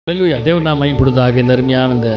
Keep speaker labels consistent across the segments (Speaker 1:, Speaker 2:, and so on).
Speaker 1: அல்லேலூயா. தேவன் நாம் மகிமைப்படுவதாக. இந்த அருமையான இந்த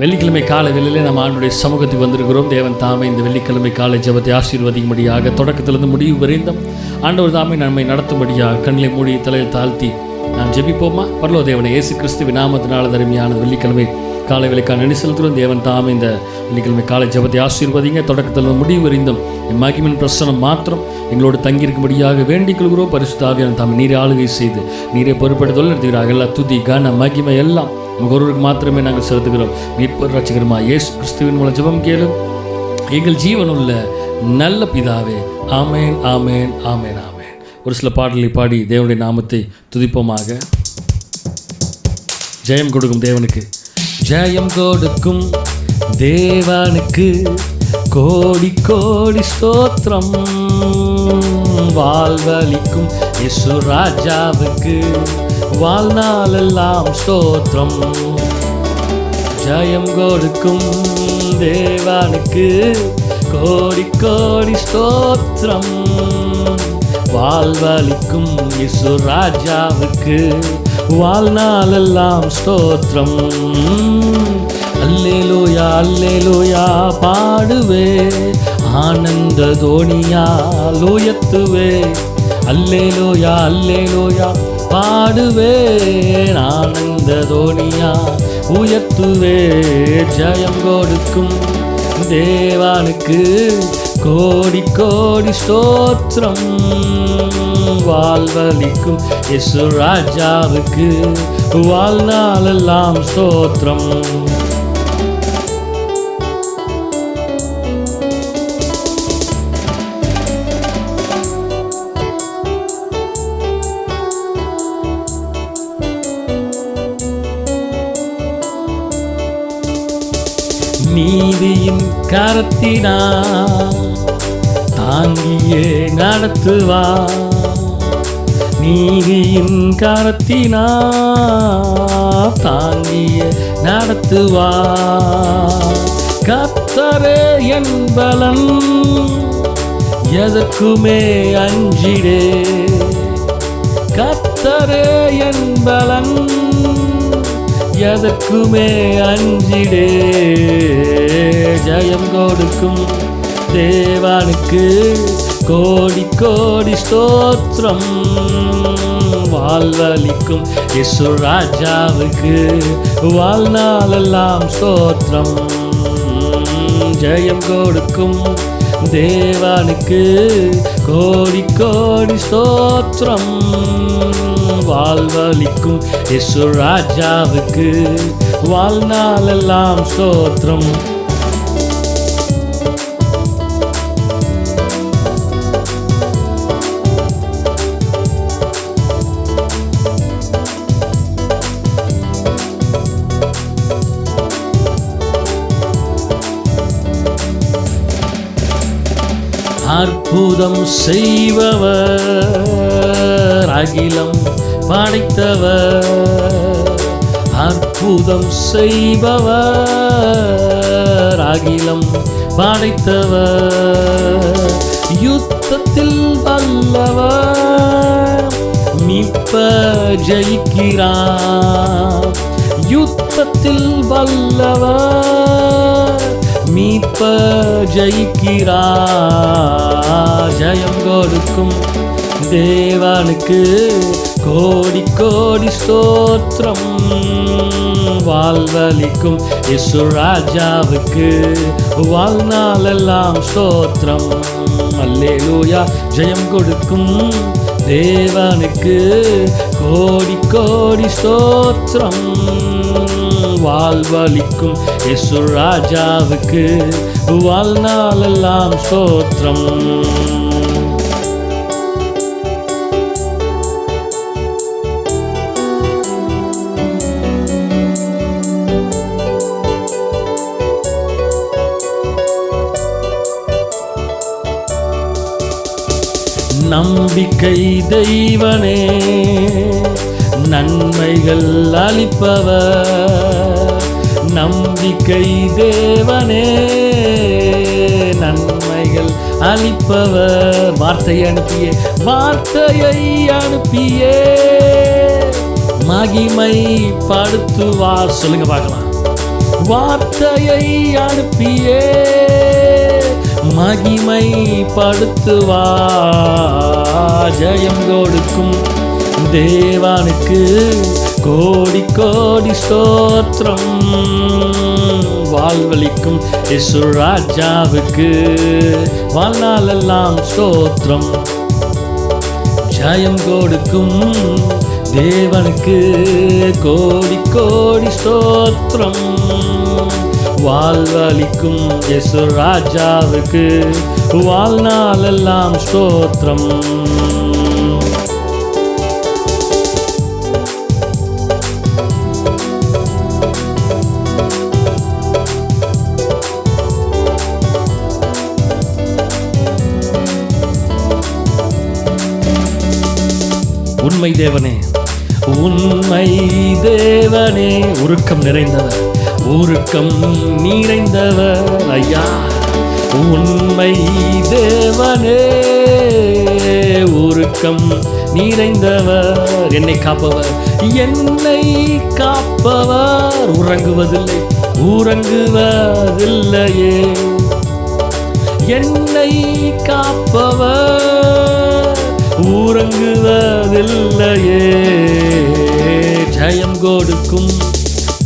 Speaker 1: வெள்ளிக்கிழமை காலை வேளையிலே நம்ம ஆண்டுடைய சமூகத்துக்கு வந்திருக்கிறோம். தேவன் தாமே இந்த வெள்ளிக்கிழமை காலை ஜெபத்தை ஆசீர்வதிக்கும்படியாக தொடக்கத்திலிருந்து முடிவு வரைந்தும் ஆண்டவர் தாமே நம்மை நடத்தும்படியாக கண்களை மூடி தலையில் தாழ்த்தி நாம் ஜெபிப்போமா? பரலோக தேவனை இயேசு கிறிஸ்துவின் நாமத்தினால அருமையான வெள்ளிக்கிழமை காலை வேளைக்கான நன்றி செலுத்துகிறோம். தேவன் தாமே இந்த வெள்ளிக்கிழமை காலை ஜெபத்தை ஆசீர்வதிங்க. தொடக்கத்திலிருந்து முடிவு வரைந்தும் என் மகிமையின் பிரசனம் மாத்திரம் எங்களோடு தங்கியிருக்கும்படியாக வேண்டிக் கொள்கிறோம். பரிசுத்த ஆவியானவர் தாமே நீரை ஆளுகை செய்து நீரை பொறுப்பெடுத்தல் நடத்துகிறார்கள். எல்லா துதி கன மகிமை எல்லாம் ஒருவருக்கு மாத்திரமே நாங்கள் செலுத்துகிறோம். மீட்பர் ரட்சகருமா இயேசு கிறிஸ்துவின் மூலம் ஜெபம் கேளும் எங்கள் ஜீவனுள்ள நல்ல பிதாவே. ஆமேன், ஆமேன், ஆமேன், ஆமேன். ஒரு சில பாடல்களை பாடி தேவனுடைய நாமத்தை துதிப்போமாக. ஜெயம் கொடுக்கும் தேவனுக்கு, ஜெயம் கொடுக்கும் தேவனுக்கு கோடி கோடி ஸ்தோத்திரம். வாழ்வளிக்கும் இயேசு ராஜாவுக்கு வாழ்நாளெல்லாம் ஸ்தோத்திரம். ஜெயம் கொடுக்கும் தேவனுக்கு கோடி கோடி ஸ்தோத்திரம். வாழ்வளிக்கும் இயேசு ராஜாவுக்கு வாழ்நாளெல்லாம் ஸ்தோத்திரம். அல்லேலூயா, அல்லேலூயா பாடுவே, ஆனந்த தோணியால் உயர்த்துவே. அல்லேலூயா, அல்லேலூயா பாடுவே, ஆனந்த தோணியால் உயர்த்துவே. ஜெயம் கொடுக்கும் தேவனுக்கு கோடி கோடி ஸ்தோத்திரம். வாழ்வளிக்கும் இயேசு ராஜாவுக்கு வாழ்நாளெல்லாம் ஸ்தோத்திரம். நீதியின் கரத்தினால் தாங்கியே நடத்துவார். நீதியின் கரத்தினால் தாங்கியே நடத்துவார். கர்த்தரே என் பலன், எதற்குமே அஞ்சிடே. கர்த்தரே என் பலன், எதற்குமே அஞ்சிடே. ஜெயம் கொடுக்கும் தேவனுக்கு கோடி கோடி ஸ்தோத்திரம். வாழ்வளிக்கும் இயேசு ராஜாவுக்கு வாழ்நாளெல்லாம் ஸ்தோத்திரம். ஜெயம் கொடுக்கும் தேவனுக்கு கோடி கோடி ஸ்தோத்திரம். வாழ்வளிக்கும் இயேசு ராஜாவுக்கு வாழ்நாளெல்லாம் ஸ்தோத்திரம். அற்புதம் செய்பவர், அகிலம் படைத்தவர். அற்புதம் செய்பவர், அகிலம் படைத்தவர். யுத்தத்தில் வல்லவர், மீட்பர் ஜெயிக்கிறார். யுத்தத்தில் வல்லவர், மீட்பர் ஜெயிக்கிறார். ஜெயம் கொடுக்கும் தேவனுக்கு கோடி கோடி ஸ்தோத்திரம். வாழ்வளிக்கும் இயேசு ராஜாவுக்கு வாழ்நாளெல்லாம் ஸ்தோத்திரம். அல்லேலூயா. ஜெயம் கொடுக்கும் தேவனுக்கு கோடி கோடி ஸ்தோத்திரம். வாழ்வளிக்கும் இயேசு ராஜாவுக்கு வாழ்நாளெல்லாம் ஸ்தோத்திரம். நம்பிக்கை தெய்வனே, நன்மைகள் அளிப்பவர். நம்பிக்கை தேவனே, நன்மைகள் அளிப்பவர். வார்த்தையை அனுப்பியே மகிமைப்படுத்துவார். சொல்லுங்க பார்க்கலாம். வார்த்தையை அனுப்பியே மகிமைப்படுத்துவார். ஜெயம் கொடுக்கும் தேவனுக்கு கோடி கோடி ஸ்தோத்திரம். வாழ்வளிக்கும் இயேசு ராஜாவுக்கு வாழ்நாளெல்லாம் ஸ்தோத்திரம். ஜெயம் கொடுக்கும் தேவனுக்கு கோடி கோடி ஸ்தோத்திரம். வாழ்வளிக்கும் இயேசு ராஜாவுக்கு வாழ்நாளெல்லாம் ஸ்தோத்திரம். உண்மை தேவனே, உண்மை தேவனே, உருக்கம் நிறைந்தவர், உருக்கம் நிறைந்தவர் ஐயா. உண்மை தேவனே, உருக்கம் நிறைந்தவர், என்னை காப்பவர், என்னை காப்பவர், உறங்குவதில்லை உறங்குவதில்லையே, என்னை காப்பவர் உறங்குவதில்லையே. ஜெயம் கொடுக்கும்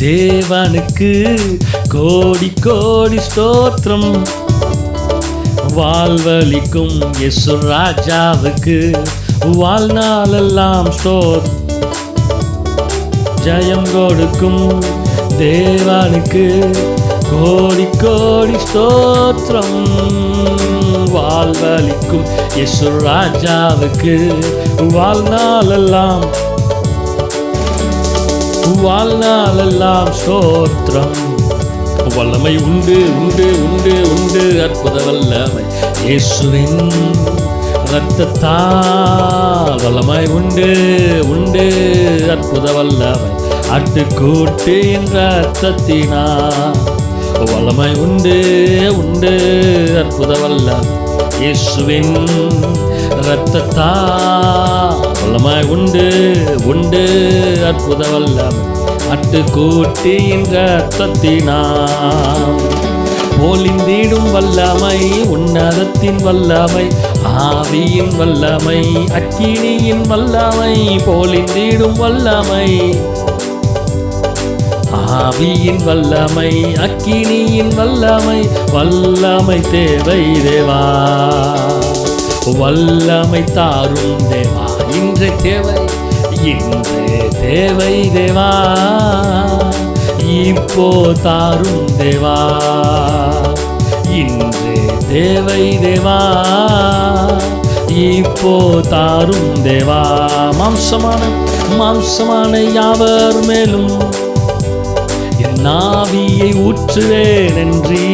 Speaker 1: தேவனுக்கு கோடி கோடி ஸ்தோத்திரம். வாழ்வளிக்கும் இயேசு ராஜாவுக்கு வாழ்நாளெல்லாம் ஸ்தோத்திரம். ஜெயம் கொடுக்கும் தேவனுக்கு கோடி கோடி ஸ்தோத்திரம். வாழ்வளிக்கும் இயேசு ராஜாவுக்கு வாழ்நாளெல்லாம் வாழ்நாளெல்லாம் ஸ்தோத்திரம். வல்லமை உண்டு உண்டு உண்டு உண்டு, அற்புத வல்லமை இயேசுவின் இரத்தத்தால். வல்லமை உண்டு உண்டு, அற்புத வல்லமை அட்டுக்கூட்டின் இரத்தத்தினால். வல்லமை உண்டு உண்டு, அற்புத வல்லமை இயேசுவின் இரத்தத்தால். வல்லமை உண்டு உண்டு, அற்புத வல்லமை அட்டுக்கூட்டின் இரத்தத்தினால். போலிந்திடும் வல்லமை உன்னதத்தின் வல்லமை, ஆவியின் வல்லமை, அக்கினியின் வல்லமை. போலிந்திடும் வல்லமை, ஆவியின் வல்லமை, அக்கினியின் வல்லமை. வல்லமை தேவை தேவா, வல்லமை தாரும் தேவா. இன்று தேவை, இன்று தேவை தேவா, இப்போ தாரும் தேவா. இன்று தேவை தேவா, இப்போ தாரும் தேவா. மாம்சமான யாவர் மேலும் என் ஆவியை ஊற்றுவேன் என்றீ.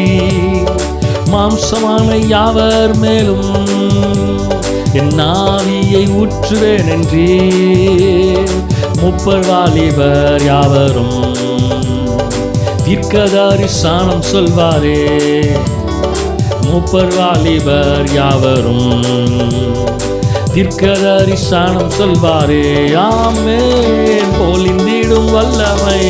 Speaker 1: மாம்சமான யாவர் மேலும் என் ஆவியை ஊற்றுவேன் என்றீ. முப்பர் வாலிபர் யாவரும் தீர்க்கதரிசனம் சொல்வாரே. முப்பர் வாலிபர் யாவரும் தீர்க்கதரிசனம் சொல்வாரே. ஆமென். போலிந்திடும் வல்லமை,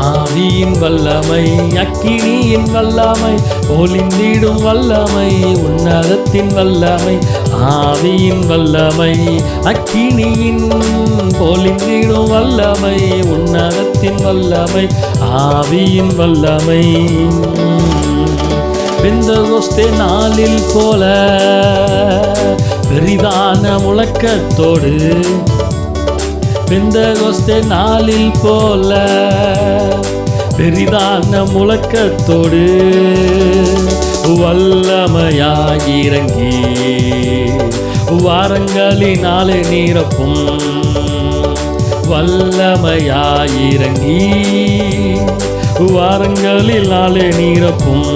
Speaker 1: ஆவியின் வல்லமை, அக்கினியின் வல்லமை. போலிந்திடும் வல்லமை, உன்னதத்தின் வல்லமை, ஆவியின் வல்லமை, அக்கினியின். போலிந்திடும் வல்லமை, உன்னதத்தின் வல்லமை, ஆவியின் வல்லமை. பெந்தகோஸ்தே நாளில் போல பெரிதான முழக்கத்தோடு, பெந்தகோஸ்தே நாளில் போல பெரிதான முழக்கத்தோடு வல்லமையாயிறங்கி வாரங்களினாலே நீரப்பும். வல்லமையாயிறங்கி வாரங்களினாலே நீரப்பும்.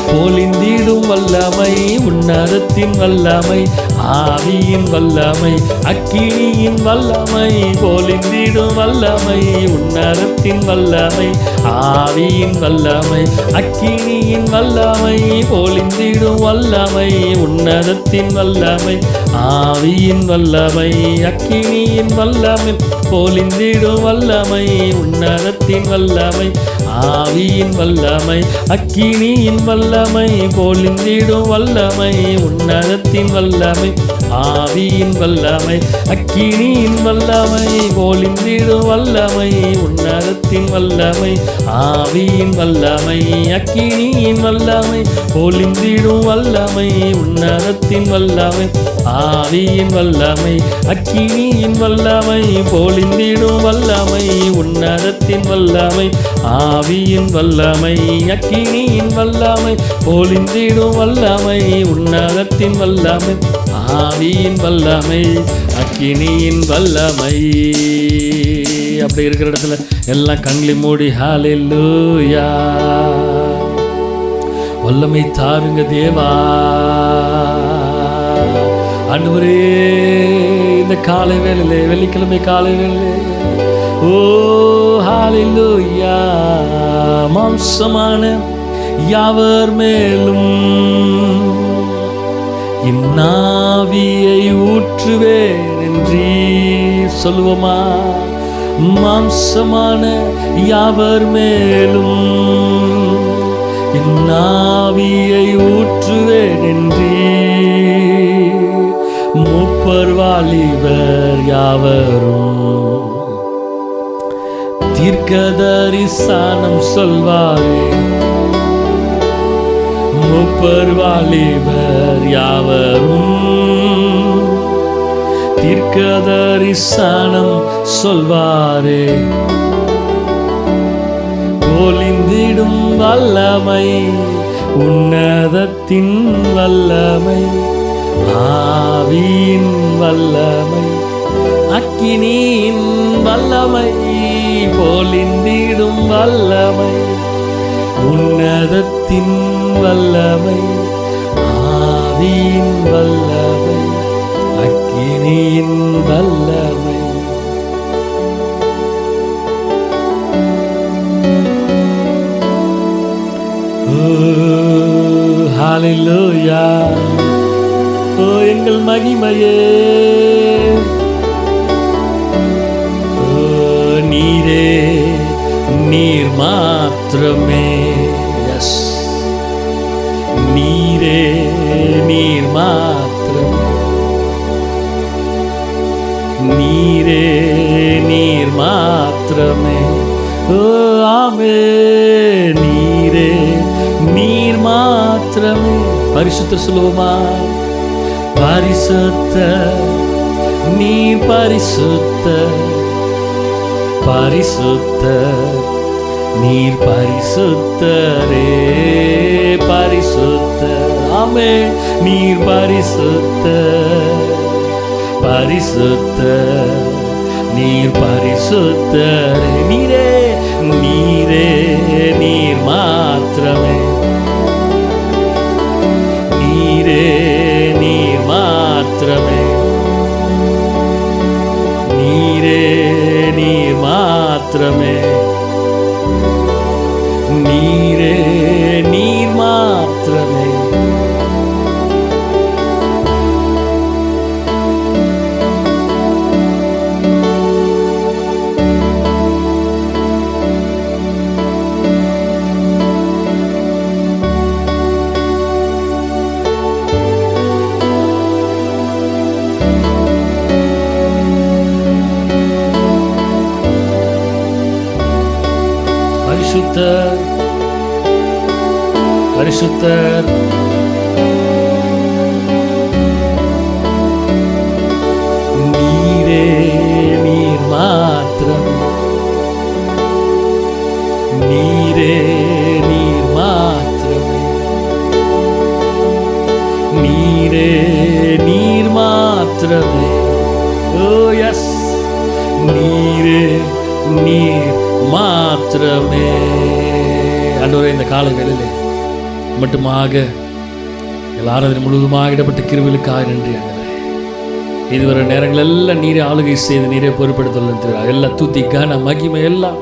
Speaker 1: போலிந்திடும் வல்லமை, உன்னதத்தின் வல்லமை, ஆவியின் வல்லமை, அக்கினியின் வல்லமை, பொழிந்திடும் வல்லமை, உன்னதத்தின் வல்லமை, ஆவியின் வல்லமை, அக்கினியின் வல்லமை, பொழிந்திடும் வல்லமை, உன்னதத்தின் வல்லமை, ஆவியின் வல்லமை, அக்கினியின் வல்லமை, பொழிந்திடும் வல்லமை, உன்னதத்தின் வல்லமை, ஆவியின் வல்லமை, அக்கினியின் வல்லமை, பொழிந்திடும் வல்லமை, உன்னதத்தின் வல்லமை, ஆவியின் வல்லமை, அக்கினியின் வல்லமை, பொழிந்திடும் வல்லமை, உன்னதத்தின் வல்லமை, ஆவியின் வல்லமை, அக்கினியின் வல்லமை, பொழிந்திடும் வல்லமை, உன்னதத்தின் வல்லமை, ஆவியின் வல்லமை, அக்கினியின் வல்லமை, பொழிந்திடும் வல்லமை, உன்னதத்தின் வல்லமை, ஆவியின் வல்லமை, அக்கினியின் வல்லமை, பொழிந்திடும் வல்லமை, உன்னதத்தின் வல்லமை, ஆவியின் வல்லமை, அக்கினியின் வல்லமை. அப்படி இருக்கிற இடத்துல எல்லாம் கண்களை மூடி ஹல்லேலூயா, வல்லமை தாருங்க தேவா. ஆண்டவரே, இந்த காலை வேளையிலே, வெள்ளிக்கிழமை காலை வேளையிலே, ஓ ஹல்லேலூயா, மாம்சமான யாவர் மேலும் இன்னாவியை ஊற்றுவேன் என்று சொல்லுவோமா? மாம்சமான யாவர் மேலும் இன்னாவியை ஊற்றுவேன் என்று மூப்பர் வாலிபர் யாவரும் தீர்க்கதரிசனம் சொல்வாரே. மூப்பர் வாலிபர் யாவரும் தீர்க்கதரிசனம் சொல்வாரே. பொழிந்திடும் வல்லமை, உன்னதத்தின் வல்லமை, ஆவியின் வல்லமை, அக்கினியின் வல்லமை, பொழிந்திடும் வல்லமை, உன்னதத்தின் வல்லமை, ஆவியின் வல்லமை, அக்கினியின் வல்லமை. ஹல்லேலூயா, ஓ எங்கள் மகிமையே, ஓ நீரே, நீர் மாத்திரமே, எஸ் நீரே, நீர் மாத்திரமே, நீரே, நீர் மாத்திரமே, ஓ ஆமே, நீரே, நீர் மாத்திரமே. பரிசுத்த சொல்லுவோமா? பரிசுத்த, நீர் பரிசுத்த, பரிசுத்த, நீர் பரிசுத்தரே, பரிசுத்த, ஆமே, நீர் பரிசுத்த, பரிசுத்த, நீர் பரிசுத்தரே. நீரே, நீரே, நீர் மாத்திரமே, நீரே, நீர் மாத்திரமே, நீரே, நீர் மாத்திரமே, நீரே, நீர் மாத்திரமே. பரிசுத்தர், பரிசுத்தர், நீரே, நீர் மாத்திரம், நீரே, நீர் மாத்திரமே, நீரே, நீர் மாத்திரமே, ஓ எஸ், நீரே, நீர் மாத்திரமே. ஆண்டவரே, இந்த காலை வேளையிலே மட்டுமாக எங்கள் ஆராதனை முழுவதுமாக இடப்பட்ட கிருபைகளுக்காக நன்றி ஆண்டவரே. இதுவரை நேரங்கள் எல்லாம் நீரே ஆளுகை செய்து நீரே பொறுப்படுத்த எல்லா துதி கன மகிமை எல்லாம்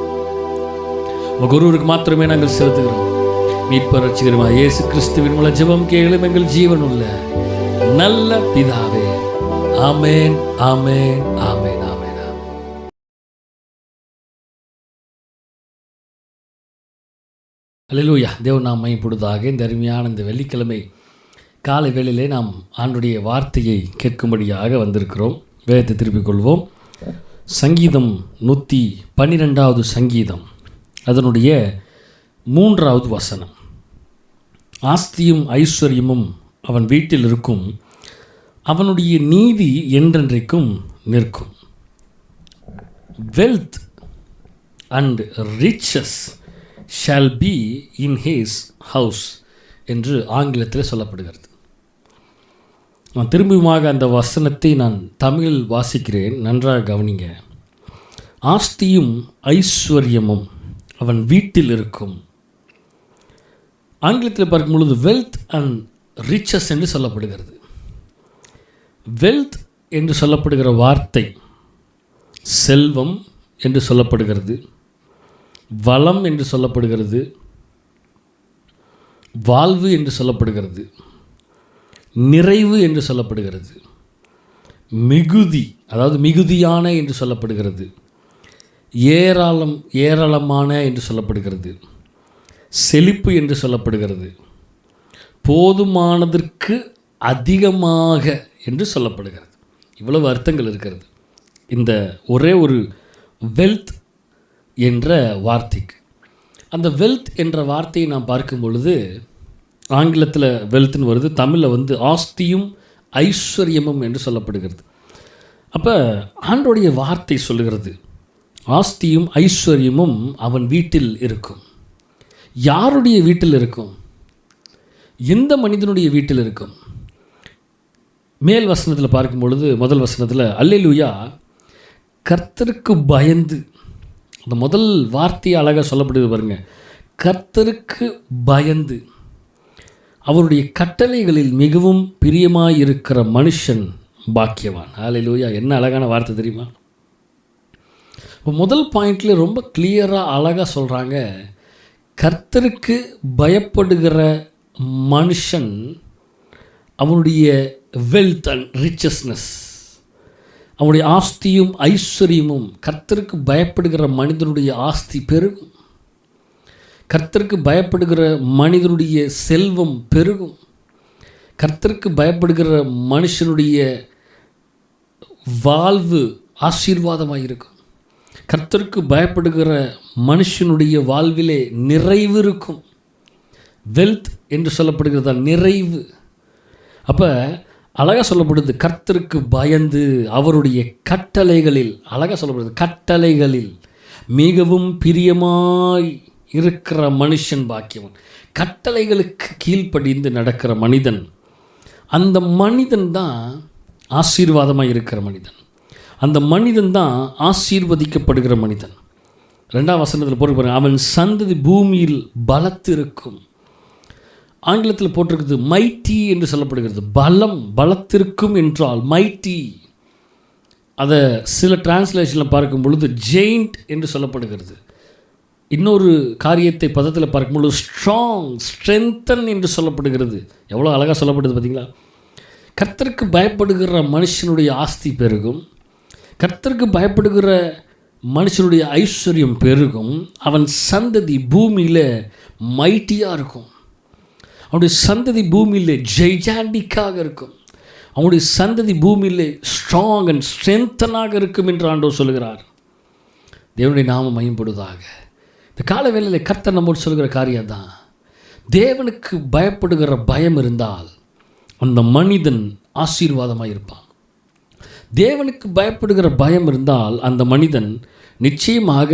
Speaker 1: ஒருவருக்கு மாத்திரமே நாங்கள் செலுத்துகிறோம். மீட்பர் ரட்சகருமா இயேசு கிறிஸ்துவின் மூலம் ஜெபம் கேளும் எங்கள் ஜீவன் உள்ள நல்ல பிதாவே. ஆமென், ஆமென், ஆமென், ஆமென். அல்லேலூயா. தேவன் நாம் மையப்படுவதாக. இந்த அருமையான இந்த வெள்ளிக்கிழமை காலை வேளையிலே நாம் ஆண்டுடைய வார்த்தையை கேட்கும்படியாக வந்திருக்கிறோம். வேதத்தை திருப்பிக் கொள்வோம். சங்கீதம் 112வது சங்கீதம், அதனுடைய 3வது வசனம். ஆஸ்தியும் ஐஸ்வர்யமும் அவன் வீட்டில் இருக்கும், அவனுடைய நீதி என்றென்றைக்கும் நிற்கும். Wealth and riches shall be in his house என்று ஆங்கிலத்தில் சொல்லப்படுகிறது. நான் திரும்பியுமாக அந்த வசனத்தை நான் தமிழில் வாசிக்கிறேன், நன்றாக கவனிங்க. ஆஸ்தியும் ஐஸ்வர்யமும் அவன் வீட்டில் இருக்கும். ஆங்கிலத்தில் பார்க்கும் பொழுது வெல்த் அண்ட் ரிச்சஸ் என்று சொல்லப்படுகிறது. வெல்த் என்று சொல்லப்படுகிற வார்த்தை செல்வம் என்று சொல்லப்படுகிறது, வளம் என்று சொல்லப்படுகிறது, வாழ்வு என்று சொல்லப்படுகிறது, நிறைவு என்று சொல்லப்படுகிறது, மிகுதி அதாவது மிகுதியான என்று சொல்லப்படுகிறது, ஏராளமான என்று சொல்லப்படுகிறது, செழிப்பு என்று சொல்லப்படுகிறது, போதுமானதற்கு அதிகமாக என்று சொல்லப்படுகிறது. இவ்வளவு அர்த்தங்கள் இருக்கிறது இந்த ஒரே ஒரு வெல்த் என்ற வார்த்தைக்கு. அந்த வெல்த் என்ற வார்த்தையை நாம் பார்க்கும் பொழுது ஆங்கிலத்தில் வெல்த்னு வருது, தமிழில் ஆஸ்தியும் ஐஸ்வர்யமும் என்று சொல்லப்படுகிறது. அப்போ ஆண்டோடைய வார்த்தை சொல்லுகிறது ஆஸ்தியும் ஐஸ்வர்யமும் அவன் வீட்டில் இருக்கும். யாருடைய வீட்டில் இருக்கும்? எந்த மனிதனுடைய வீட்டில் இருக்கும்? மேல் வசனத்தில் பார்க்கும் பொழுது முதல் வசனத்தில் அல்லேலூயா, கர்த்தருக்கு பயந்து, அந்த முதல் வார்த்தையை அழகாக சொல்லப்படுது பாருங்க, கர்த்தருக்கு பயந்து அவருடைய கட்டளைகளில் மிகவும் பிரியமாயிருக்கிற மனுஷன் பாக்கியவான். அல்லேலூயா, என்ன அழகான வார்த்தை தெரியுமா? இப்போ முதல் பாயிண்ட்ல ரொம்ப கிளியராக அழகாக சொல்கிறாங்க, கர்த்தருக்கு பயப்படுகிற மனுஷன் அவனுடைய வெல்த் அண்ட் ரிச்சஸ்னஸ், அவனுடைய ஆஸ்தியும் ஐஸ்வர்யமும், கர்த்தருக்கு பயப்படுகிற மனிதனுடைய ஆஸ்தி பெருகும், கர்த்தருக்கு பயப்படுகிற மனிதனுடைய செல்வம் பெருகும், கர்த்தருக்கு பயப்படுகிற மனுஷனுடைய வாழ்வு ஆசீர்வாதமாக இருக்கும், கர்த்தருக்கு பயப்படுகிற மனுஷனுடைய வாழ்விலே நிறைவு இருக்கும். வெல்த் என்று சொல்லப்படுகிறதா நிறைவு. அப்போ அழகாக சொல்லப்படுது கர்த்தருக்கு பயந்து அவருடைய கட்டளைகளில், அழகாக சொல்லப்படுது கட்டளைகளில் மிகவும் பிரியமாய் இருக்கிற மனுஷன் பாக்கியவன். கட்டளைகளுக்கு கீழ்ப்படிந்து நடக்கிற மனிதன், அந்த மனிதன் தான் ஆசீர்வாதமாக இருக்கிற மனிதன், அந்த மனிதன் தான் ஆசீர்வதிக்கப்படுகிற மனிதன். 2ஆம் வசனத்தில் போட்டு அவன் சந்ததி பூமியில் பலத்திருக்கும். ஆங்கிலத்தில் போட்டிருக்கிறது மைட்டி என்று சொல்லப்படுகிறது. பலத்திருக்கும் என்றால் மைட்டி. அதை சில டிரான்ஸ்லேஷனில் பார்க்கும் பொழுது ஜெயிண்ட் என்று சொல்லப்படுகிறது. இன்னொரு காரியத்தை பதத்தில் பார்க்கும் பொழுது ஸ்ட்ரென்தன் என்று சொல்லப்படுகிறது. எவ்வளோ அழகாக சொல்லப்படுது பார்த்தீங்களா? கர்த்தருக்கு பயப்படுகிற மனுஷனுடைய ஆஸ்தி பெருகும், கர்த்தருக்கு பயப்படுகிற மனுஷனுடைய ஐஸ்வர்யம் பெருகும், அவன் சந்ததி பூமியில் மைட்டியாக இருக்கும், அவனுடைய சந்ததி பூமியில் ஜெய்ஜாண்டிக்காக இருக்கும், அவனுடைய சந்ததி பூமியில் ஸ்ட்ராங் அண்ட் ஸ்ட்ரென்த்தனாக இருக்கும் என்று ஆண்டவர் சொல்கிறார். தேவனுடைய நாமம் மகிமைப்படுவதாக. இந்த கால வேளையில் கர்த்தர் நம்மோடு சொல்கிற காரியம் தான், தேவனுக்கு பயப்படுகிற பயம் இருந்தால் அந்த மனிதன் ஆசீர்வாதமாக இருப்பான். தேவனுக்கு பயப்படுகிற பயம் இருந்தால் அந்த மனிதன் நிச்சயமாக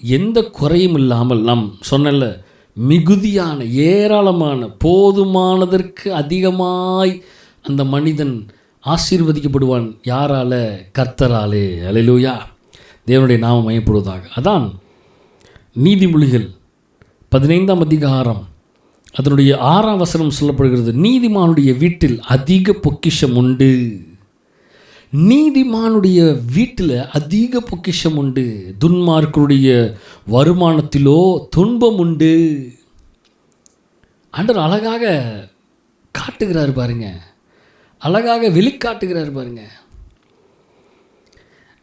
Speaker 1: எந்த குறையும் இல்லாமல், நாம் சொன்னல மிகுதியான ஏராளமான போதுமானதற்கு அதிகமாய் அந்த மனிதன் ஆசீர்வதிக்கப்படுவான். யாரால? கர்த்தராலே. அல்லேலூயா, தேவனுடைய நாமம் மகிமைப்படுவதாக. அதான் நீதிமொழிகள் 15ஆம் அதிகாரம் அதனுடைய 6ஆம் வசனம் சொல்லப்படுகிறது, நீதிமானுடைய வீட்டில் அதிக பொக்கிஷம் உண்டு. நீதிமானுடைய வீட்டில் அதிக பொக்கிஷம் உண்டு, துன்மார்க்கருடைய வருமானத்திலோ துன்பம் உண்டு. ஆண்டவர் அழகாக காட்டுகிறார் பாருங்க, அழகாக வெளிக்காட்டுகிறார் பாருங்க.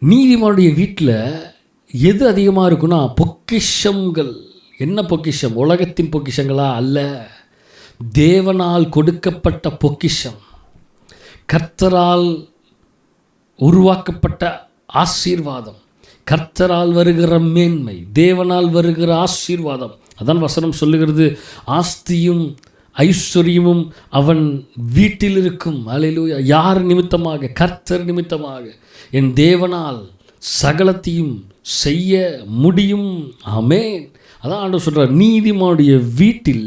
Speaker 1: நீதிமானுடைய வீட்டில் எது அதிகமாக இருக்குன்னா பொக்கிஷங்கள். என்ன பொக்கிஷம்? உலகத்தின் பொக்கிஷங்களா? அல்ல, தேவனால் கொடுக்கப்பட்ட பொக்கிஷம், கர்த்தரால் உருவாக்கப்பட்ட ஆசீர்வாதம், கர்த்தரால் வருகிற மேன்மை, தேவனால் வருகிற ஆசீர்வாதம். அதான் வசனம் சொல்லுகிறது, ஆஸ்தியும் ஐஸ்வர்யமும் அவன் வீட்டில் இருக்கும். அல்லேலூயா. யார் நிமித்தமாக? கர்த்தர் நிமித்தமாக. என் தேவனால் சகலத்தையும் செய்ய முடியும். ஆமென். அதான் ஆண்டவர் சொல்கிறார், நீதிமானுடைய வீட்டில்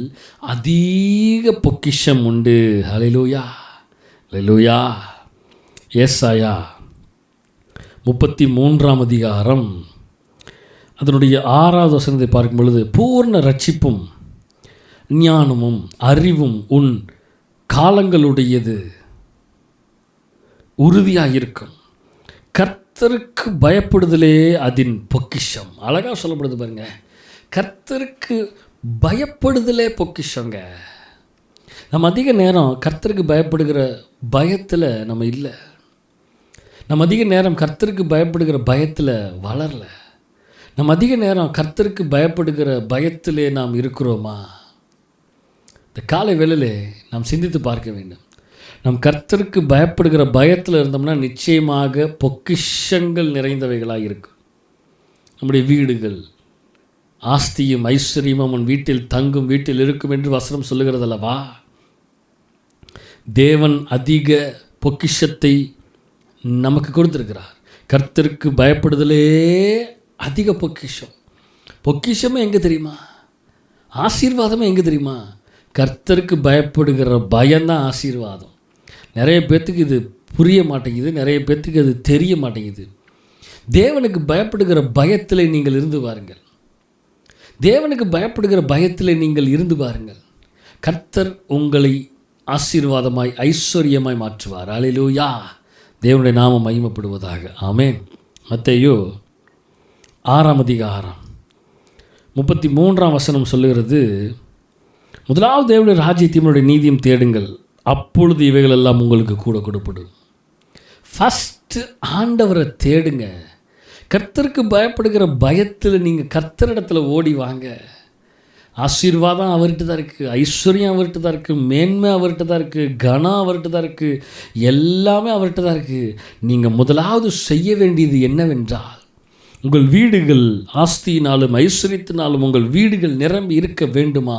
Speaker 1: அதிக பொக்கிஷம் உண்டு. அல்லேலூயா, அல்லேலூயா. ஏசாயா 33ஆம் அதிகாரம் அதனுடைய 6வது வசனத்தை பார்க்கும் பொழுது, பூர்ண ரட்சிப்பும் ஞானமும் அறிவும் உன் காலங்களுடையது, உறுதியாக இருக்கும். கர்த்தருக்கு பயப்படுதலே அதன் பொக்கிஷம். அழகாக சொல்லப்படுது பாருங்க, கர்த்தருக்கு பயப்படுதலே பொக்கிஷங்க. நம்ம அதிக நேரம் கர்த்தருக்கு பயப்படுகிற பயத்தில் நம்ம இல்லை. நம்ம அதிக நேரம் கர்த்தருக்கு பயப்படுகிற பயத்தில் வளரல. நம்ம அதிக நேரம் கர்த்தருக்கு பயப்படுகிற பயத்திலே நாம் இருக்கிறோமா? இந்த காலை வேளையிலே நாம் சிந்தித்து பார்க்க வேண்டும். நம் கர்த்தருக்கு பயப்படுகிற பயத்தில் இருந்தோம்னா நிச்சயமாக பொக்கிஷங்கள் நிறைந்தவைகளாக இருக்கும். நம்முடைய வீடுகள் ஆஸ்தியும் ஐஸ்வர்யமும் உன் வீட்டில் தங்கும், வீட்டில் இருக்கும் என்று வசனம் சொல்லுகிறதல்லவா? தேவன் அதிக பொக்கிஷத்தை நமக்கு கொடுத்திருக்கிறார். கர்த்தருக்கு பயப்படுதலே அதிக பொக்கிஷம். பொக்கிஷமே எங்கே தெரியுமா? ஆசீர்வாதமே எங்கே தெரியுமா? கர்த்தருக்கு பயப்படுகிற பயம்தான் ஆசீர்வாதம். நிறைய பேர்த்துக்கு இது புரிய மாட்டேங்குது, நிறைய பேர்த்துக்கு அது தெரிய மாட்டேங்குது. தேவனுக்கு பயப்படுகிற பயத்தில் நீங்கள் இருந்து பாருங்கள். தேவனுக்கு பயப்படுகிற பயத்தில் நீங்கள் இருந்து பாருங்கள். கர்த்தர் உங்களை ஆசீர்வாதமாய் ஐஸ்வர்யமாய் மாற்றுவார். அல்லேலூயா. தேவனுடைய நாமம் மகிமைப்படுவதாக. ஆமென். மத்தேயு 6ஆம் அதிகாரம் 33ஆம் வசனம் சொல்லுகிறது, முதலாவது தேவனுடைய ராஜ்யத்தையும் நீதியும் தேடுங்கள், அப்பொழுது இவைகள் எல்லாம் உங்களுக்கு கூட கொடுப்படும். ஃபஸ்ட்டு ஆண்டவரை தேடுங்க. கர்த்தருக்கு பயப்படுகிற பயத்தில் நீங்கள் கர்த்தரிடத்தில் ஓடி வாங்க. ஆசீர்வாதம் அவர்கிட்ட தான் இருக்குது, ஐஸ்வர்யம் அவர்கிட்ட தான் இருக்குது, மேன்மை அவர்கிட்ட தான் இருக்குது, கனம் அவர்கிட்ட தான் இருக்குது, எல்லாமே அவர்கிட்ட தான் இருக்குது. நீங்கள் முதலாவது செய்ய வேண்டியது என்னவென்றால், உங்கள் வீடுகள் ஆஸ்தியினாலும் ஐஸ்வர்யத்தினாலும் உங்கள் வீடுகள் நிரம்பி இருக்க வேண்டுமா?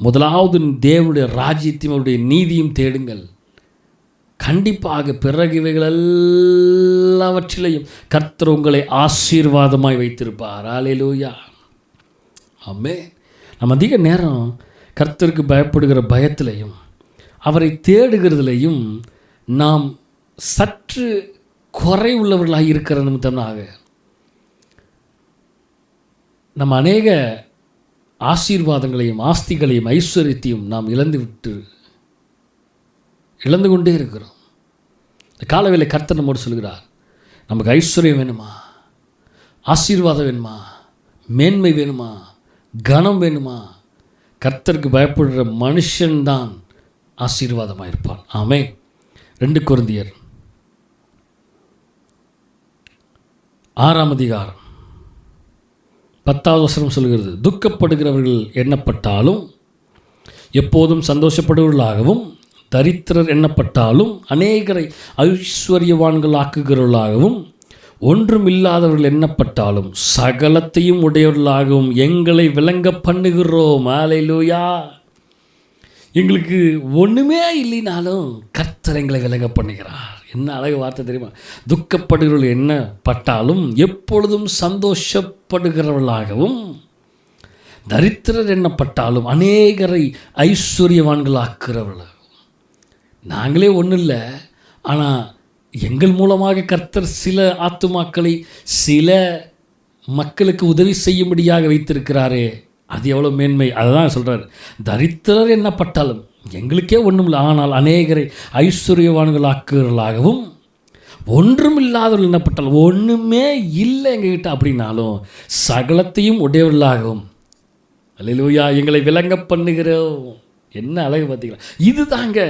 Speaker 1: முதலாவது தேவனுடைய ராஜ்யத்தையும் அவருடைய நீதியும் தேடுங்கள். கண்டிப்பாக பிறகு இவைகள் எல்லாவற்றிலையும் கர்த்தர் உங்களை ஆசீர்வாதமாய் வைத்திருப்பார். அல்லேலூயா. ஆமென். நம்ம அதிக நேரம் கர்த்தருக்கு பயப்படுகிற பயத்திலையும் அவரை தேடுகிறதுலையும் நாம் சற்று குறை உள்ளவர்களாக இருக்கிற நிமித்தமாக நம்ம அநேக ஆசீர்வாதங்களையும் ஆஸ்திகளையும் ஐஸ்வர்யத்தையும் நாம் இழந்து கொண்டே இருக்கிறோம். இந்த காலவேளை கர்த்தர் நம்மோடு சொல்கிறார், நமக்கு ஐஸ்வர்யம் வேணுமா, ஆசீர்வாதம் வேணுமா, மேன்மை வேணுமா, கனம் வேணுமா? கர்த்தருக்கு பயப்படுகிற மனுஷன்தான் ஆசீர்வாதமாக இருப்பான். ஆமென். 2 கொரிந்தியர் 6ஆம் அதிகாரம் 10வது வசனம் சொல்கிறது, துக்கப்படுகிறவர்கள் எண்ணப்பட்டாலும் எப்போதும் சந்தோஷப்படுவர்களாகவும், தரித்திரர் எண்ணப்பட்டாலும் அநேகரை ஐஸ்வர்யவான்கள் ஆக்குகிறவர்களாகவும், ஒன்றும் இல்லாதவர்கள் எண்ணப்பட்டாலும் சகலத்தையும் உடையவர்களாகவும் எங்களை விளங்க பண்ணுகிறோம். அல்லேலூயா. எங்களுக்கு ஒன்றுமே இல்லைனாலும் கர்த்தர் எங்களை விளங்க பண்ணுகிறார். என்ன அழகு வார்த்தை தெரியுமா? துக்கப்படுகிறவர்கள் எண்ணப்பட்டாலும் எப்பொழுதும் சந்தோஷப்படுகிறவர்களாகவும், தரித்திரர் எண்ணப்பட்டாலும் அநேகரை ஐஸ்வர்யவான்கள் ஆக்குகிறவர்களாகவும். நாங்களே ஒன்றும் இல்லை, ஆனால் எங்கள் மூலமாக கர்த்தர் சில ஆத்துமாக்களை சில மக்களுக்கு உதவி செய்யும்படியாக வைத்திருக்கிறாரே, அது எவ்வளோ மேன்மை. அதை தான் சொல்கிறார், தரித்திரர் என்னப்பட்டாலும் எங்களுக்கே ஒன்றும் இல்லை, ஆனால் அநேகரை ஐஸ்வர்யவான்களாக்குவர்களாகவும் ஒன்றும் இல்லாதவர்கள் என்னப்பட்டாலும் ஒன்றுமே இல்லை எங்ககிட்ட அப்படின்னாலும் சகலத்தையும் உடையவர்களாகவும் அல்லேலூயா எங்களை விளங்க பண்ணுகிறோம். என்ன அழகு பார்த்தீங்களா? இது தாங்க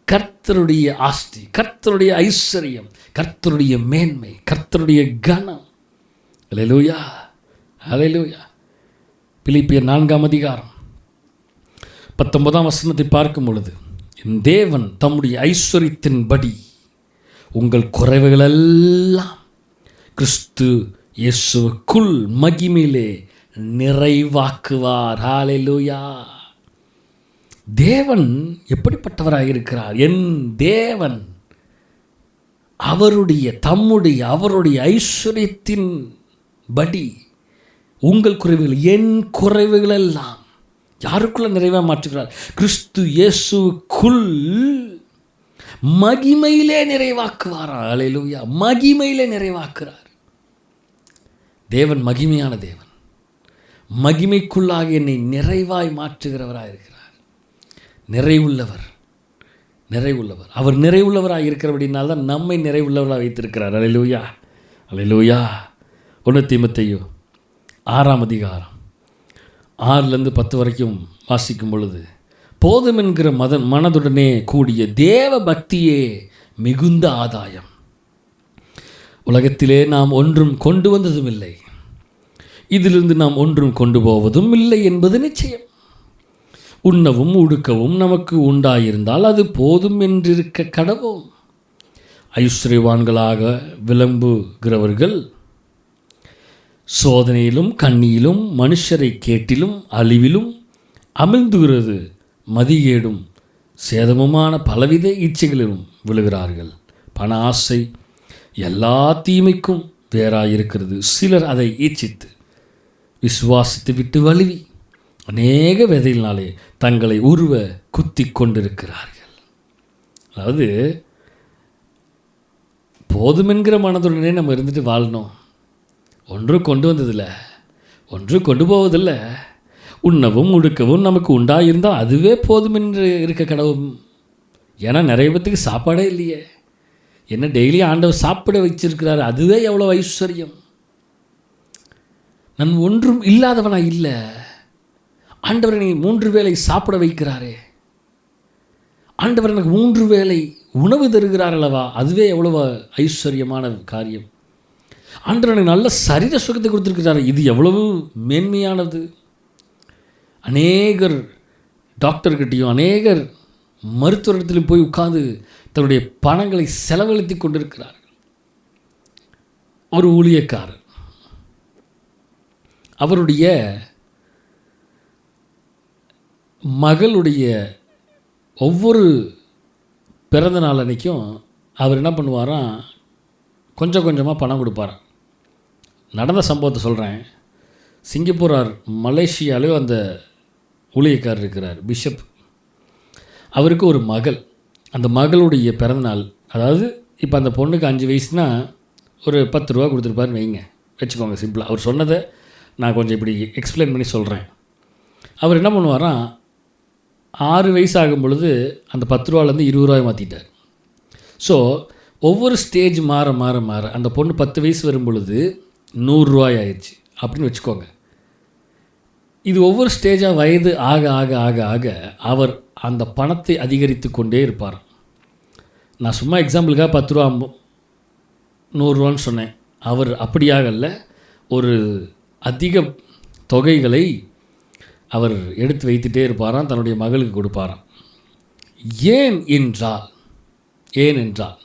Speaker 1: கர்த்தருடைய ஆஸ்தி, கர்த்தருடைய ஐஸ்வர்யம், கர்த்தருடைய மேன்மை, கர்த்தருடைய கனம். அல்லேலூயா அல்லேலூயா. பிலிப்பியர் 4ஆம் அதிகாரம் 19ஆம் வசனத்தை பார்க்கும் பொழுது, என் தேவன் தம்முடைய ஐஸ்வர்யத்தின்படி உங்கள் குறைவுகளெல்லாம் கிறிஸ்து இயேசுவுக்குள் மகிமையிலே நிறைவாக்குவார். ஹல்லேலூயா. தேவன் எப்படிப்பட்டவராக இருக்கிறார்? என் தேவன் அவருடைய ஐஸ்வர்யத்தின் படி உங்கள் குறைவுகள், என் குறைவுகள் எல்லாம் யாருக்குள்ள நிறைவாக மாற்றுகிறார்? கிறிஸ்து இயேசுக்குள் மகிமையிலே நிறைவாக்குவார். ஹல்லேலூயா. மகிமையிலே நிறைவாக்குறார். தேவன் மகிமையான தேவன், மகிமைக்குள்ளாக என்னை நிறைவாய் மாற்றுகிறவராக இருக்கிறார். நிறைவுள்ளவர். அவர் நிறைவுள்ளவராக இருக்கிறபடினால்தான் தான் நம்மை நிறைவுள்ளவராக வைத்திருக்கிறார். அல்லேலூயா அல்லேலூயா. 1 தீமோத்தேயு 6ஆம் அதிகாரம் 6லேருந்து 10 வரைக்கும் வாசிக்கும் பொழுது, போதும் என்கிற மனதுடனே கூடிய தேவ பக்தியே மிகுந்த ஆதாயம். உலகத்திலே நாம் ஒன்றும் கொண்டு வந்ததும் இல்லை, இதிலிருந்து நாம் ஒன்றும் கொண்டு போவதும் இல்லை என்பது நிச்சயம். உண்ணவும் உடுக்கவும் நமக்கு உண்டாயிருந்தால் அது போதும் என்றிருக்க கடவோம். ஐஸ்வர்யவான்களாக விளம்புகிறவர்கள் சோதனையிலும் கண்ணியிலும் மனுஷரை கேட்டிலும் அழிவிலும் அமிழ்ந்துகிறது மதிகேடும் சேதமுமான பலவித இச்சைகளிலும் விழுகிறார்கள். பண ஆசை எல்லா தீமைக்கும் வேறாயிருக்கிறது. சிலர் அதை ஈச்சித்து விசுவாசத்தை விட்டு வழுவி அநேக விதையினாலே தங்களை உருவ குத்தி கொண்டிருக்கிறார்கள். அதாவது போதுமென்கிற மனதுடனே நம்ம இருந்துட்டு வாழணும். ஒன்றும் கொண்டு வந்ததில்லை, ஒன்றும் கொண்டு போவதில்லை. உண்ணவும் உடுக்கவும் நமக்கு உண்டாயிருந்தால் அதுவே போதும் என்று இருக்க கடவும். ஏன்னா நிறைய பேத்துக்கு சாப்பாடே இல்லையே. என்ன டெய்லியும் ஆண்டவர் சாப்பிட வச்சிருக்கிறாரு, அதுவே எவ்வளோ ஐஸ்வர்யம். நான் ஒன்றும் இல்லாதவனா இல்லை, ஆண்டவர் என்னை 3 வேளை சாப்பிட வைக்கிறாரே, ஆண்டவர் எனக்கு 3 வேளை உணவு தருகிறார் அல்லவா, அதுவே எவ்வளவு ஐஸ்வர்யமான காரியம். ஆண்டவர் எனக்கு நல்ல சரீர சுகத்தை கொடுத்துருக்கிறாரு, இது எவ்வளவு மேன்மையானது. அநேகர் டாக்டர்கிட்டையும் அநேகர் மருத்துவத்திலும் போய் உட்கார்ந்து தன்னுடைய பணங்களை செலவழித்து கொண்டிருக்கிறார்கள். ஒரு ஊழியக்காரர் அவருடைய மகளுடைய ஒவ்வொரு பிறந்த நாள் அன்றைக்கும் அவர் என்ன பண்ணுவாராம், கொஞ்சம் கொஞ்சமாக பணம் கொடுப்பாராம். நடந்த சம்பவத்தை சொல்கிறேன். சிங்கப்பூர் மலேசியாலேயோ அந்த ஊழியக்காரர் இருக்கிறார், பிஷப். அவருக்கு ஒரு மகள். அந்த மகளுடைய பிறந்தநாள், அதாவது இப்போ அந்த பொண்ணுக்கு 5 வயசுனா ஒரு 10 ரூபா கொடுத்துருப்பாருன்னு வைங்க, வச்சுக்கோங்க சிம்பிளாக. அவர் சொன்னதை நான் கொஞ்சம் இப்படி எக்ஸ்பிளைன் பண்ணி சொல்கிறேன். அவர் என்ன பண்ணுவாராம், 6 வயசு ஆகும் பொழுது அந்த 10 ரூபாலேருந்து 20 ரூபாய் மாற்றிட்டார். ஸோ ஒவ்வொரு ஸ்டேஜ் மாற மாற மாற அந்த பொண்ணு 10 வயசு வரும் பொழுது 100 ரூபாய் ஆயிடுச்சு அப்படின்னு வச்சுக்கோங்க. இது ஒவ்வொரு ஸ்டேஜாக வயது ஆக ஆக ஆக ஆக அவர் அந்த பணத்தை அதிகரித்து கொண்டே இருப்பார். நான் சும்மா எக்ஸாம்பிளுக்காக 10 ரூபா 100 ரூபான்னு சொன்னேன். அவர் அப்படியாகல, ஒரு அதிக தொகைகளை அவர் எடுத்து வைத்துட்டே இருப்பாராம், தன்னுடைய மகளுக்கு கொடுப்பாராம். ஏன் என்றால்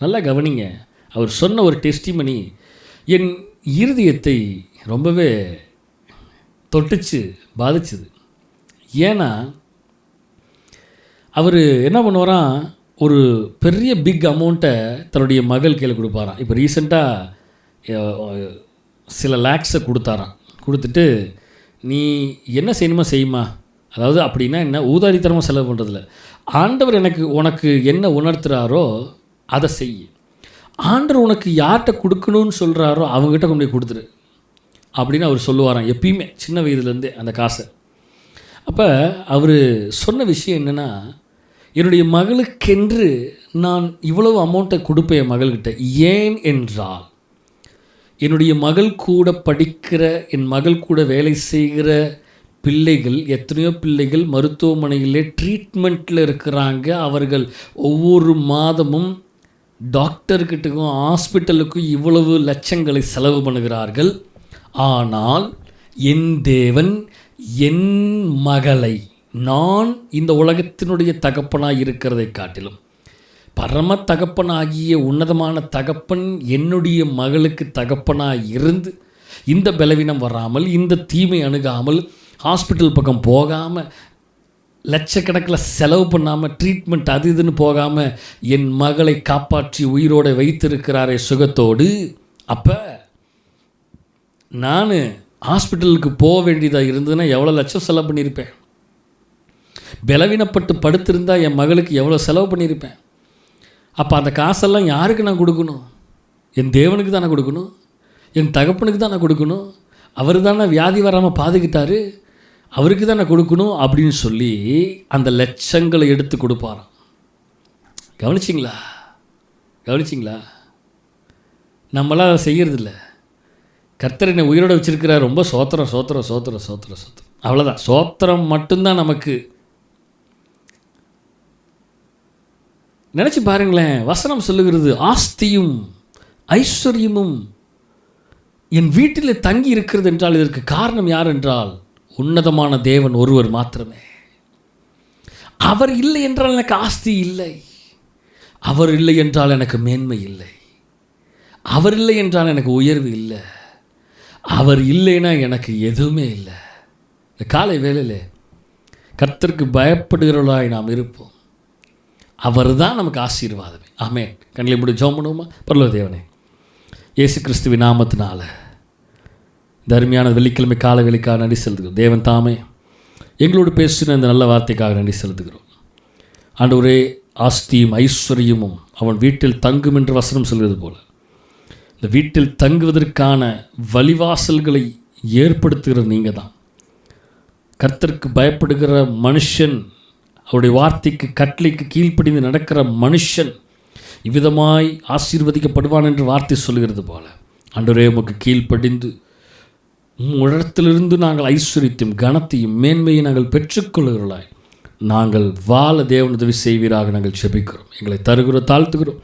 Speaker 1: நல்லா கவனிங்க, அவர் சொன்ன ஒரு டெஸ்டிமனி என் இருதயத்தை ரொம்பவே தொட்டுச்சு, பாதிச்சுது. ஏன்னா அவர் என்ன பண்ணுவாராம், ஒரு பெரிய பிக் அமௌண்ட்டை தன்னுடைய மகள் கையில் கொடுப்பாராம். இப்போ ரீசெண்டாக சில லேக்ஸை கொடுத்தாராம். கொடுத்துட்டு நீ என்ன செய்யணுமோ செய்யுமா, அதாவது அப்படின்னா என்ன, ஊதாரித்தனமாக செலவு பண்ணுறதில்ல, ஆண்டவர் உனக்கு என்ன உணர்த்துகிறாரோ அதை செய். ஆண்டவர் உனக்கு யார்கிட்ட கொடுக்கணும்னு சொல்கிறாரோ அவங்ககிட்ட கொண்டு போய் கொடுத்துரு அப்படின்னு அவர் சொல்லுவாராம். எப்பயுமே சின்ன வயதுலேருந்தே அந்த காசை அப்போ அவர் சொன்ன விஷயம் என்னென்னா, என்னுடைய மகளுக்கென்று நான் இவ்வளவு அமௌண்ட்டை கொடுப்பேன் என் மகள்கிட்ட. ஏன் என்றால், என்னுடைய மகள் கூட படிக்கிற, என் மகள் கூட வேலை செய்கிற பிள்ளைகள், எத்தனையோ பிள்ளைகள் மருத்துவமனையிலே ட்ரீட்மெண்ட்டில் இருக்கிறாங்க. அவர்கள் ஒவ்வொரு மாதமும் டாக்டர்கிட்டக்கும் ஹாஸ்பிட்டலுக்கும் இவ்வளவு லட்சங்களை செலவு பண்ணுகிறார்கள். ஆனால் என் தேவன் என் மகளை, நான் இந்த உலகத்தினுடைய தகப்பனாக இருக்கிறதை காட்டிலும் பரம தகப்பனாகிய உன்னதமான தகப்பன் என்னுடைய மகளுக்கு தகப்பனாக இருந்து, இந்த பலவீனம் வராமல், இந்த தீமை அணுகாமல், ஹாஸ்பிட்டல் பக்கம் போகாமல், லட்சக்கணக்கில் செலவு பண்ணாமல், ட்ரீட்மெண்ட் அது இதுன்னு போகாமல் என் மகளை காப்பாற்றி உயிரோடு வைத்திருக்கிறாரே சுகத்தோடு. அப்போ நான் ஹாஸ்பிட்டலுக்கு போக வேண்டியதாக இருந்ததுன்னா எவ்வளோ லட்சம் செலவு பண்ணியிருப்பேன். பலவீனப்பட்டு படுத்திருந்தால் என் மகளுக்கு எவ்வளோ செலவு பண்ணியிருப்பேன். அப்போ அந்த காசெல்லாம் யாருக்கு நான் கொடுக்கணும்? என் தேவனுக்கு தானே கொடுக்கணும், என் தகப்பனுக்கு தானே கொடுக்கணும். அவர் தானே வியாதி வராமல் பாதுகிட்டார், அவருக்கு தானே கொடுக்கணும் அப்படின்னு சொல்லி அந்த லட்சங்களை எடுத்து கொடுப்பாராம். கவனிச்சிங்களா? நம்மளாம் அதை செய்கிறதில்ல. கர்த்தர் என்னை உயிரோட வச்சிருக்கிறார், ரொம்ப சோத்திரம் சோத்திரம் சோத்திரம் சோத்திரம் சோத்திரம், அவ்வளோதான். சோத்திரம் மட்டும்தான் நமக்கு. நினச்சி பாருங்களேன், வசனம் சொல்லுகிறது, ஆஸ்தியும் ஐஸ்வர்யமும் என் வீட்டில் தங்கி இருக்கிறது என்றால் இதற்கு காரணம் யார் என்றால் உன்னதமான தேவன் ஒருவர் மாத்திரமே. அவர் இல்லை என்றால் எனக்கு ஆஸ்தி இல்லை, அவர் இல்லை என்றால் எனக்கு மேன்மை இல்லை, அவர் இல்லை என்றால் எனக்கு உயர்வு இல்லை, அவர் இல்லைன்னா எனக்கு எதுவுமே இல்லை. இந்த காலை வேளையில் கர்த்தருக்கு பயப்படுகிறவர்களாய் நாம் இருப்போம். அவர் தான் நமக்கு ஆசீர்வாதமே. ஆமென். கண்களை மூடி ஜெபம் பண்ணுவோமா? பரலோக தேவனே, இயேசு கிறிஸ்துவின் நாமத்தினால இந்த அருமையான வெள்ளிக்கிழமை கால வேளைக்காக நன்றி செலுத்துகிறோம். தேவன் தாமே எங்களோடு பேசின இந்த நல்ல வார்த்தைக்காக நன்றி செலுத்துகிறோம். ஆண்டவரே, ஆஸ்தியும் ஐஸ்வர்யமும் அவன் வீட்டில் தங்கும் என்று வசனம் சொல்கிறது போல, இந்த வீட்டில் தங்குவதற்கான வழிவாசல்களை ஏற்படுத்துகிற நீங்கள் தான். கர்த்தருக்கு பயப்படுகிற மனுஷன், அவருடைய வார்த்தைக்கு கட்டளைக்கு கீழ்ப்படிந்து நடக்கிற மனுஷன் இவ்விதமாய் ஆசீர்வதிக்கப்படுவான் என்று வார்த்தை சொல்கிறது போல, ஆண்டவரே உமக்கு கீழ்ப்படிந்து இடத்திலிருந்து நாங்கள் ஐஸ்வர்யத்தையும் கனத்தையும் மேன்மையை நாங்கள் பெற்றுக்கொள்கிறோம். நாங்கள் வாழ தேவன் உதவி செய்வீராக நாங்கள் ஜெபிக்கிறோம். எங்களை தருகிறோம், தாழ்த்துகிறோம்.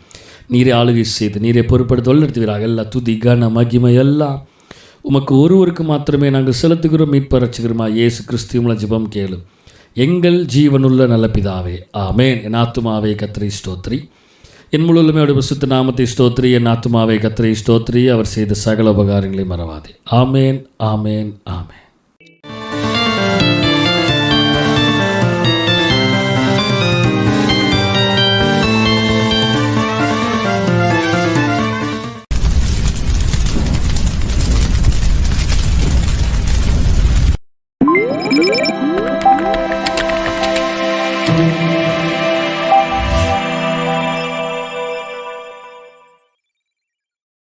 Speaker 1: நீரே ஆளுகை செய்து நீரே பொறுப்படுத்த வழிநடத்துவீராக. எல்லா துதி கன மகிமை எல்லாம் உமக்கு ஒருவருக்கு மாத்திரமே நாங்கள் செலுத்துகிறோம். மீட்பர் ரட்சகருமா இயேசு கிறிஸ்துவின் ஜெபம் கேளும் எங்கள் ஜீவனுள்ள நல்ல பிதாவே, ஆமேன். என் ஆத்துமாவே கர்த்தரை ஸ்தோத்திரி, என் முழுவதுமே அவருடைய பரிசுத்த நாமத்தை ஸ்தோத்திரி. என் ஆத்துமாவே கர்த்தரை ஸ்தோத்திரி, அவர் செய்த சகல உபகாரங்களை மறவாதே. ஆமேன், ஆமேன், ஆமேன்.